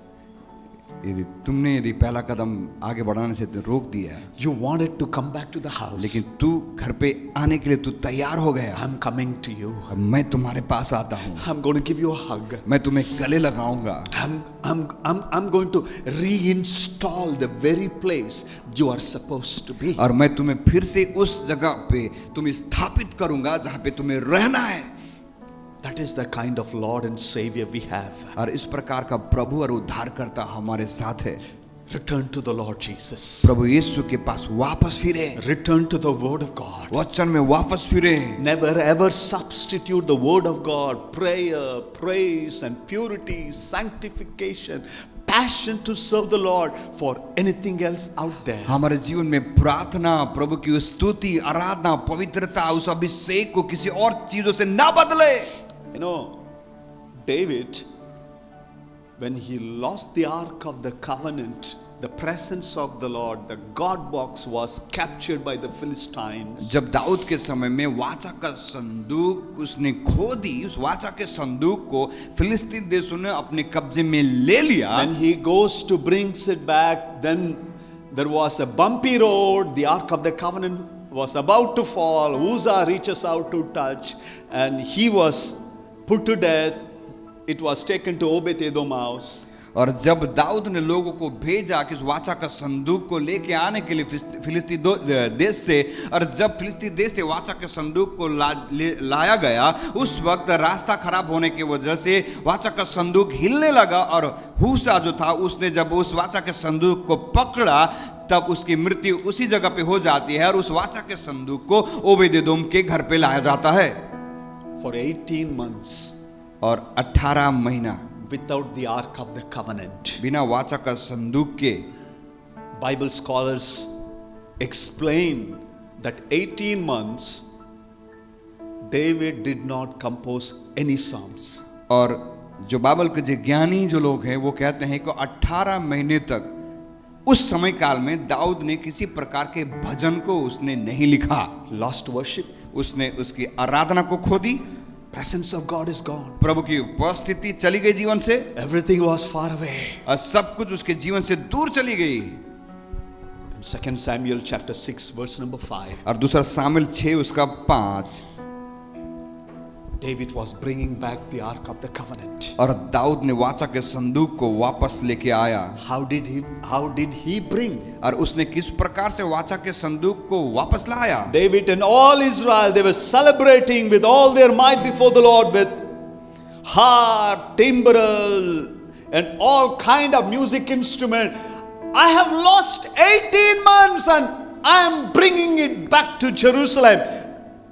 यदि पहला कदम आगे बढ़ाने से रोक दिया, You wanted to come back to the house. लेकिन तू घर पे आने के लिए तू तैयार हो गया। I'm coming to you. अब मैं तुम्हारे पास आता हूँ, I'm going to give you a hug. मैं तुम्हें गले लगाऊंगा, I'm going to reinstall the very place you are supposed to be. और मैं तुम्हें फिर से उस जगह पे तुम्हें स्थापित करूंगा जहां पे तुम्हें रहना है। That is the kind of Lord and Savior we have. और इस प्रकार का प्रभु और उद्धारकर्ता हमारे साथ है। Return to the Lord Jesus. प्रभु यीशु के पास वापस फिरे, Return to the Word of God. वचन में वापस फिरे। Never ever substitute the Word of God, prayer, praise and purity, sanctification, passion to serve the Lord for anything else out there. हमारे जीवन में प्रार्थना, प्रभु की स्तुति, आराधना, पवित्रता, उस अभिषेक को किसी और चीजों से ना बदले। You know, David, when he lost the Ark of the Covenant, the presence of the Lord, the God box was captured by the Philistines. जब दाऊद के समय में वाचा का संदूक उसने खो दी, उस वाचा के संदूक को फिलिस्तीन देशों ने अपने कब्जे में ले लिया। When he goes to brings it back, then there was a bumpy road. The Ark of the Covenant was about to fall. Uzzah reaches out to touch, and he was put to death. It was taken to Obed-Edom's house. और जब दाऊद ने लोगों को भेजा कि उस वाचा का संदूक को लेके आने के लिए फिलिस्तीन देश से, और जब फिलिस्तीन देश से वाचा के संदूक को लाया गया, उस वक्त रास्ता खराब होने की वजह से वाचा का संदूक हिलने लगा, और हूसा जो था उसने जब उस वाचा के संदूक को पकड़ा तब उसकी मृत्यु उसी जगह पे हो जाती है, और उस वाचा के संदूक को ओबेदेदोम के घर पे लाया जाता है। For 18 months, और 18 महीना without the Ark of the Covenant. बिना वाचा का संदूक के, Bible scholars explain that 18 months David did not compose any psalms. और जो बाइबल के जो ज्ञानी जो लोग हैं वो कहते हैं कि 18 महीने तक उस समय काल में दाऊद ने किसी प्रकार के भजन को उसने नहीं लिखा। Lost worship, उसने उसकी आराधना को खो दी, Presence of God is gone. प्रभु की उपस्थिति चली गई जीवन से, Everything was far away. और सब कुछ उसके जीवन से दूर चली गई। In 2 Samuel chapter 6 verse number 5, और दूसरा सामुएल 6 उसका 5, David was bringing back the Ark of the Covenant. और दाऊद ने वाचा के संदूक को वापस लेके आया। How did he bring? और उसने किस प्रकार से वाचा के संदूक को वापस लाया? David and all Israel, they were celebrating with all their might before the Lord with harp, timbrel, and all kind of music instrument. I have lost 18 months and I am bringing it back to Jerusalem,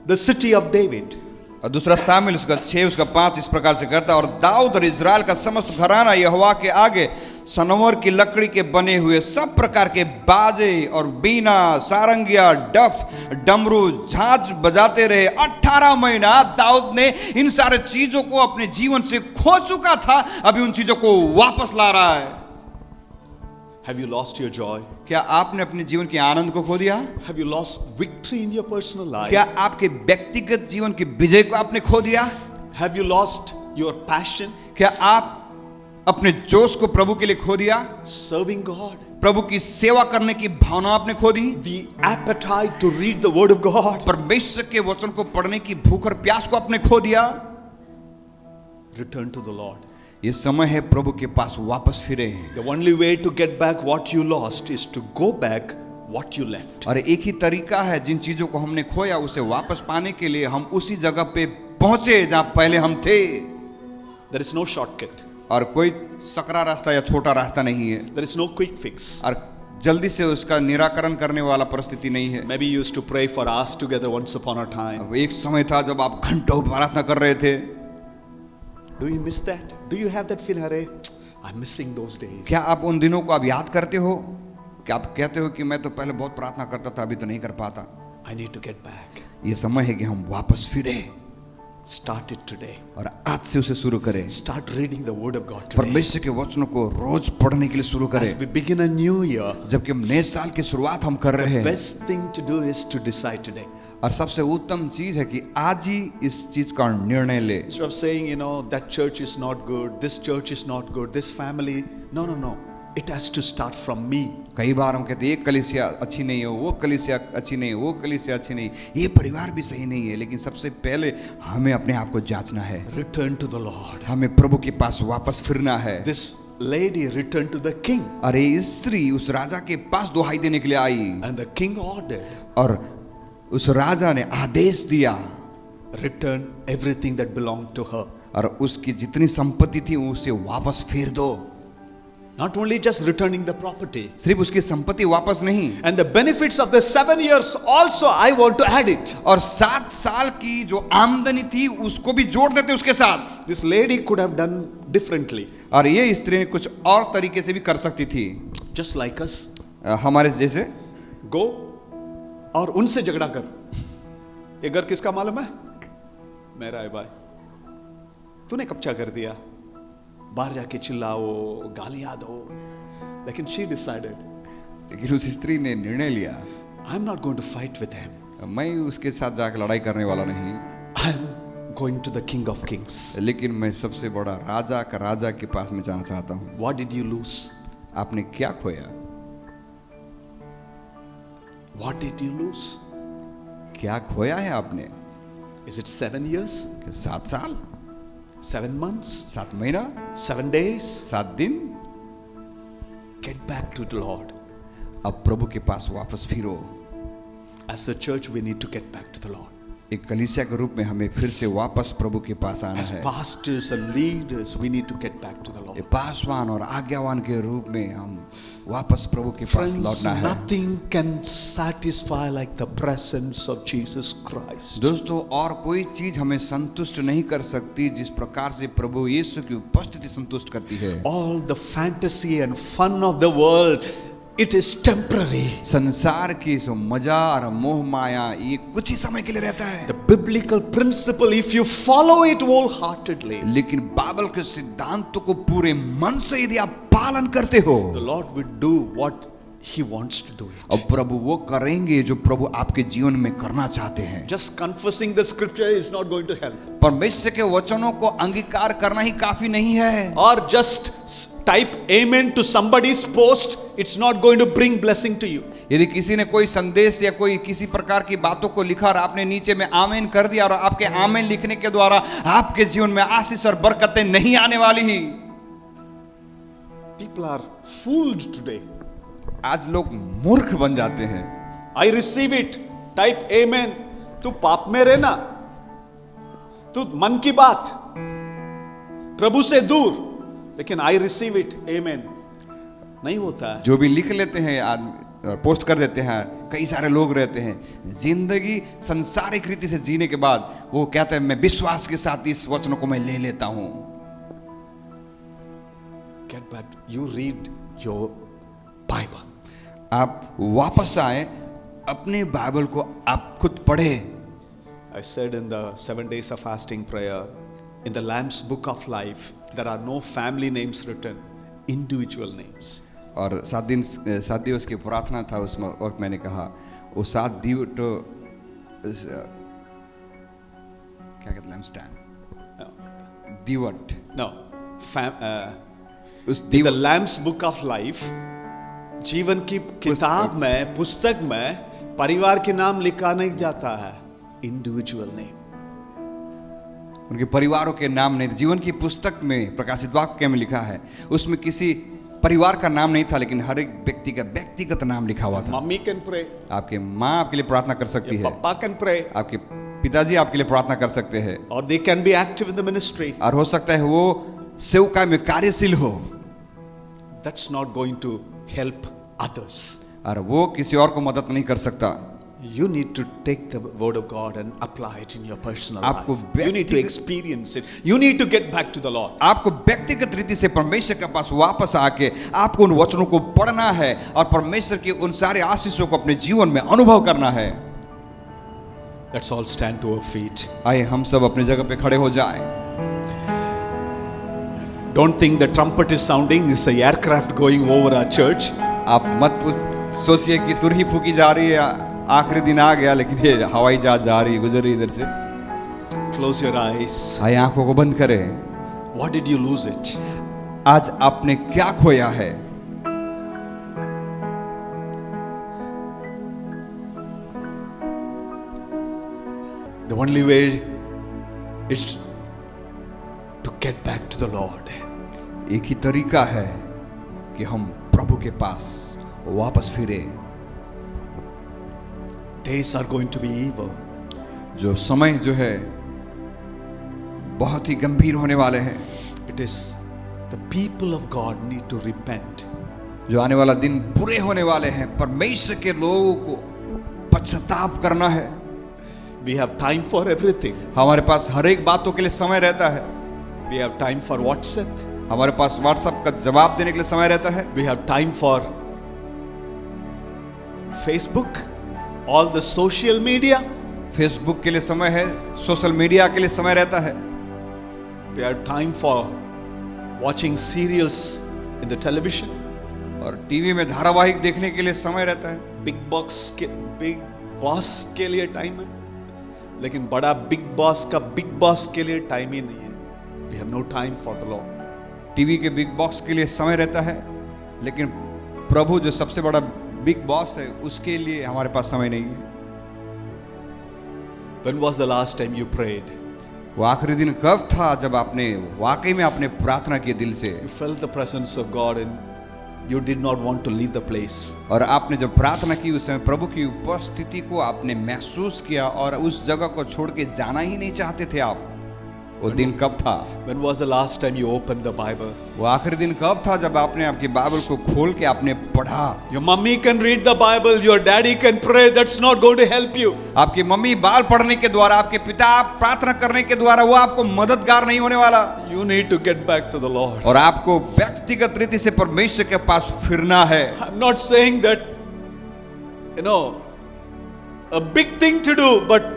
the city of David. और दूसरा सामुएल उसका 6 उसका 5 इस प्रकार से करता है, और दाऊद और इज़राइल का समस्त घराना यहोवा के आगे सनोवर की लकड़ी के बने हुए सब प्रकार के बाजे और बीना, सारंगिया, डफ, डमरू, झांझ बजाते रहे। 18 महीना दाऊद ने इन सारे चीजों को अपने जीवन से खो चुका था, अभी उन चीजों को वापस ला रहा है। Have you lost your joy? क्या आपने अपने जीवन के आनंद को खो दिया? Have you lost victory in your personal life? क्या आपके व्यक्तिगत जीवन के विजय को आपने खो दिया? Have you lost your passion क्या आप अपने जोश को प्रभु के लिए खो दिया? serving God? प्रभु की सेवा करने की भावना आपने खो दी? The appetite to read the word of God? परमेश्वर के वचन को पढ़ने की भूख और प्यास को आपने खो दिया? Return to the Lord. ये समय है प्रभु के पास वापस फिरे। The only way to get back what you lost is to go back what you left. और एक ही तरीका है, जिन चीजों को हमने खोया उसे वापस पाने के लिए हम उसी जगह पे पहुंचे जहां पहले हम थे। There is no shortcut. और कोई सकरा रास्ता या छोटा रास्ता नहीं है, There is no quick fix. और जल्दी से उसका निराकरण करने वाला परिस्थिति नहीं है। Maybe you used to pray for hours together once upon a time. अब एक समय था जब आप घंटों प्रार्थना कर रहे थे। Do you miss that? Do you have that feeling? Arey, I'm missing those days. क्या आप उन दिनों को आप याद करते हो? क्या आप कहते हो कि मैं तो पहले बहुत प्रार्थना करता था, अभी तो नहीं कर पाता? I need to get back. ये समय है कि हम वापस फिरे Start it today. और आज से उसे शुरू करें। Start reading the word of God today. परमेश्वर के वचनों को रोज पढ़ने के लिए शुरू करें। As we begin a new year, जबकि हम नए साल की शुरुआत हम कर रहे हैं, best thing to do is to decide today. और सबसे उत्तम चीज है कि आज ही इस चीज का निर्णय ले। Instead of saying, that church is not good, this church is not good, this family. No. It has to start from me. कई बार हम कहते हैं ये कलीसिया अच्छी नहीं है, वो कलीसिया अच्छी नहीं है, वो कलीसिया अच्छी नहीं, ये परिवार भी सही नहीं है, लेकिन सबसे पहले हमें अपने आप को जांचना है। Return to the Lord. हमें प्रभु के पास वापस फिरना है। This lady returned to the king. अरे इस स्त्री उस राजा के पास दुहाई देने के लिए आई, And the king ordered, और उस राजा ने आदेश दिया, return everything that belonged to her. और उसकी जितनी संपत्ति थी उसे वापस फेर दो। Not only just returning the property. सिर्फ उसकी संपत्ति वापस नहीं, And the benefits of the 7 years also I want to add it. और 7 साल की जो आमदनी थी उसको भी जोड़ देते उसके साथ। This lady could have done differently. और ये स्त्री ने कुछ और तरीके से भी कर सकती थी, Just like us. हमारे जैसे। Go और उनसे झगड़ा कर। ये घर किसका मालूम है? मेरा है भाई। तूने कब्जा कर दिया। बाहर जाके चिल्लाओ, गालियां दो। लेकिन she decided, लेकिन उस स्त्री ने निर्णय लिया, I'm not going to fight with him. मैं उसके साथ जाकर लड़ाई करने वाला नहीं, I'm going to the King of Kings. लेकिन मैं सबसे बड़ा राजा का राजा के पास में जाना चाहता हूँ। What did you lose? आपने क्या खोया? What did you lose? क्या खोया है आपने? Is it 7 years? 7 साल, 7 months? 7 महीना, 7 days? 7 दिन? Get back to the Lord. अब प्रभु के पास वापस फिरो। As a church, we need to get back to the Lord. एक कलीसिया के रूप में हमें फिर से वापस प्रभु के पास आना As है। pastors and leaders, we need to get back to the ये Lord. पासवान और आज्ञावान के रूप में हम वापस प्रभु के पास Friends, लौटना है। nothing can satisfy like the presence of Jesus Christ. दोस्तों, और कोई चीज हमें संतुष्ट नहीं कर सकती जिस प्रकार से प्रभु यीशु की उपस्थिति संतुष्ट करती है। All the fantasy and fun of the world, it is temporary. संसार की जो मजा और मोह माया ये कुछ ही समय के लिए रहता है, The biblical principle, if you follow it wholeheartedly, लेकिन बाइबल के सिद्धांतों को पूरे मन से यदि आप पालन करते हो, the Lord will do what He wants to do it. और प्रभु वो करेंगे जो प्रभु आपके जीवन में करना चाहते हैं। Just confessing the scripture is not going to help. परमेश्वर के वचनों को अंगीकार करना ही काफी नहीं है। Or just type amen to somebody's post, it's not going to bring blessing to you. यदि किसी ने कोई संदेश या कोई किसी प्रकार की बातों को लिखा और आपने नीचे में आमीन कर दिया और आपके आमीन लिखने के द्वारा आपके जीवन में आशीष और बरकतें नहीं आने वाली ही। People are fooled today. आज लोग मूर्ख बन जाते हैं। I receive it. Type amen. तू पाप में रहना, तू मन की बात, प्रभु से दूर, लेकिन I receive it. Amen. नहीं होता है। जो भी लिख लेते हैं आदमी पोस्ट कर देते हैं, कई सारे लोग रहते हैं जिंदगी संसारिक रीति से जीने के बाद वो कहते हैं मैं विश्वास के साथ इस वचन को मैं ले लेता हूं। Get back. You read your Bible. आप वापस आए, अपने बाइबल को आप खुद पढ़े। I said in the 7 days of fasting prayer, in the Lamb's book of life, there are no family names written, individual names. और 7 दिवस की प्रार्थना था, उसमें वक्त मैंने कहा वो 7 दिवस तो क्या कहते हैं दिवट No. उस In the Lamb's book of life, जीवन की किताब में, पुस्तक में परिवार के नाम लिखा नहीं जाता है, इंडिविजुअल नेम। उनके परिवारों के नाम नहीं, जीवन की पुस्तक में प्रकाशित वाक्य में लिखा है, उसमें किसी परिवार का नाम नहीं था, लेकिन हर एक व्यक्ति का व्यक्तिगत नाम लिखा हुआ था। मम्मी कैन प्रे, आपके माँ आपके लिए प्रार्थना कर सकती है, पापा कैन प्रे, आपके पिताजी आपके लिए प्रार्थना कर सकते हैं, और they can be active in the ministry, और हो सकता है वो सेवकाई में कार्यशील हो। That's not going to help others, और वो किसी और को मदद नहीं कर सकता। You need to take the word of God and apply it in your personal आपको life. You need to experience it. You need to get back to the Lord. आपको व्यक्तिगत रीति से परमेश्वर के पास वापस आके आपको उन वचनों को पढ़ना है और परमेश्वर की उन सारे आशीषों को अपने जीवन में अनुभव करना है। Let's all stand to our feet. आइए हम सब अपनी जगह पे खड़े हो जाएं। Don't think the trumpet is sounding. It's a aircraft going over our church. आप मत सोचिए कि तुरही फूकी जा रही है, आखिरी दिन आ गया, लेकिन ये हवाई जहाज जा रही गुजर रही इधर से। Close your eyes. आइए आंखों को बंद करें। What did you lose it? आज आपने क्या खोया है? The only way is to get back to the Lord. एक ही तरीका है कि हम प्रभु के पास वापस फिरे। Days are going to be evil. जो समय जो है बहुत ही गंभीर होने वाले हैं। It is the people of God need to repent. जो आने वाला दिन बुरे होने वाले हैं, परमेश्वर के लोगों को पश्चाताप करना है। We have time for everything. हमारे पास हर एक बातों के लिए समय रहता है। We have time for WhatsApp. हमारे पास व्हाट्सएप का जवाब देने के लिए समय रहता है। We have time for Facebook, all the social media. Facebook के लिए समय है, सोशल मीडिया के लिए समय रहता है। We have time for watching serials in the television. और टीवी में धारावाहिक देखने के लिए समय रहता है। बिग बॉस के लिए टाइम है, लेकिन बड़ा बिग बॉस का बिग बॉस के लिए टाइम ही नहीं है। We have no time for the Lord. TV के बिग बॉस के लिए समय रहता है, लेकिन प्रभु जो सबसे बड़ा बिग बॉस है उसके लिए हमारे पास समय नहीं है। When was the last time you prayed? वो आखिरी दिन कब था जब आपने वाकई में आपने प्रार्थना की दिल से? You felt the presence of God and you did not want to leave the place. और आपने जब प्रार्थना की उस समय प्रभु की उपस्थिति को आपने महसूस किया और उस जगह को छोड़ के जाना ही नहीं चाहते थे आप। वो दिन कब था? When was the last time you opened the Bible? वो आखिरी दिन कब था जब आपने आपकी बाइबल को खोल के आपने पढ़ा? Your mommy can read the Bible, your daddy can pray. That's not going to help you. आपकी मम्मी बाल पढ़ने के द्वारा, आपके पिता प्रार्थना करने के द्वारा वो आपको मददगार नहीं होने वाला। You need to get back to the Lord. और आपको व्यक्तिगत रीति से परमेश्वर के पास फिरना है। I'm not saying that, a big thing to do, but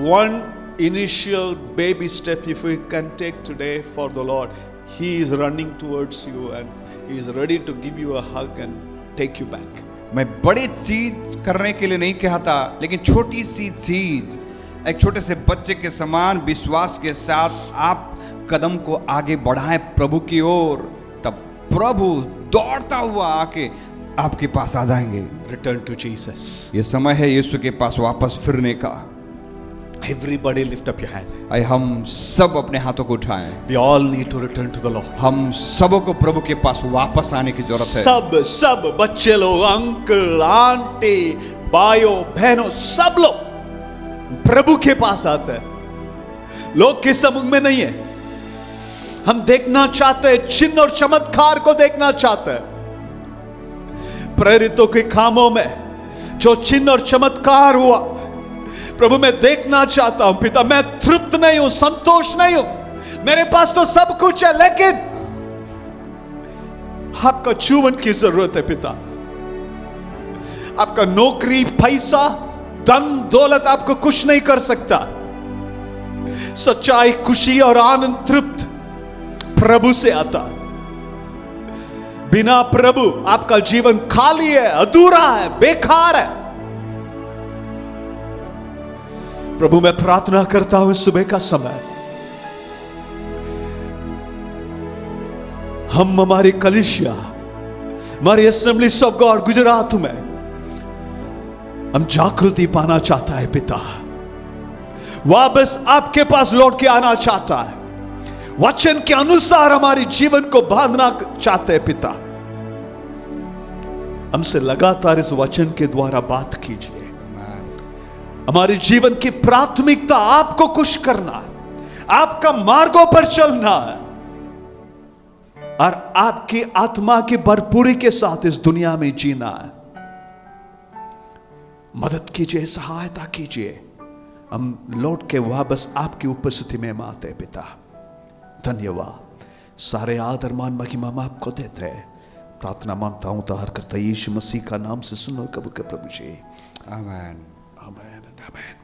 one initial baby step if we can take today for the Lord. He is running towards you and He is ready to give you a hug and take you back. मैं बड़ी चीज करने के लिए नहीं कहता, लेकिन छोटी सी चीज, एक छोटे से बच्चे के समान विश्वास के साथ आप कदम को आगे बढ़ाएं प्रभु की ओर, तब प्रभु दौड़ता हुआ आके आपके पास आ जाएंगे। Return to Jesus. ये समय है यीशु के पास वापस फिरने का। Everybody lift up your hand. आइए हम सब अपने हाथों को उठाएं। We all need to return to the Lord. हम सबों को प्रभु के पास वापस आने की जरूरत है। सब बच्चे लोग, अंकल, आंटी, भाइयों, बहनों, सब लोग प्रभु के पास आते हैं। लोग के समूह में नहीं है। हम देखना चाहते हैं, चिन्ह और चमत्कार को देखना चाहते हैं। प्रेरितों के कामों में जो चिन्ह और चमत्कार हुआ, प्रभु मैं देखना चाहता हूं। पिता मैं तृप्त नहीं हूं, संतोष नहीं हूं, मेरे पास तो सब कुछ है, लेकिन आपका चुवन की जरूरत है। पिता आपका नौकरी, पैसा, धन दौलत आपको कुछ नहीं कर सकता। सच्चाई, खुशी और आनंद, तृप्त प्रभु से आता। बिना प्रभु आपका जीवन खाली है, अधूरा है, बेकार है। प्रभु मैं प्रार्थना करता हूं सुबह का समय हम हमारी कलीसिया, हमारी असेंबलीज ऑफ गॉड गुजरात में हम जागृति पाना चाहता है। पिता वापस आपके पास लौट के आना चाहता है। वचन के अनुसार हमारे जीवन को बांधना चाहते हैं। पिता हमसे लगातार इस वचन के द्वारा बात कीजिए। हमारे जीवन की प्राथमिकता आपको खुश करना है, आपका मार्गों पर चलना है और आपकी आत्मा की भरपूरी के साथ इस दुनिया में जीना है। मदद कीजिए, सहायता कीजिए। हम लौट के वापस आपकी उपस्थिति में हम आते हैं। पिता धन्यवाद, सारे आदर मान महिमा हम आपको देते हैं। प्रार्थना मांगता हूं उद्धार करता यीशु मसीह का नाम से सुनो कब के प्रभु जी। आमीन। आमीन आमीन।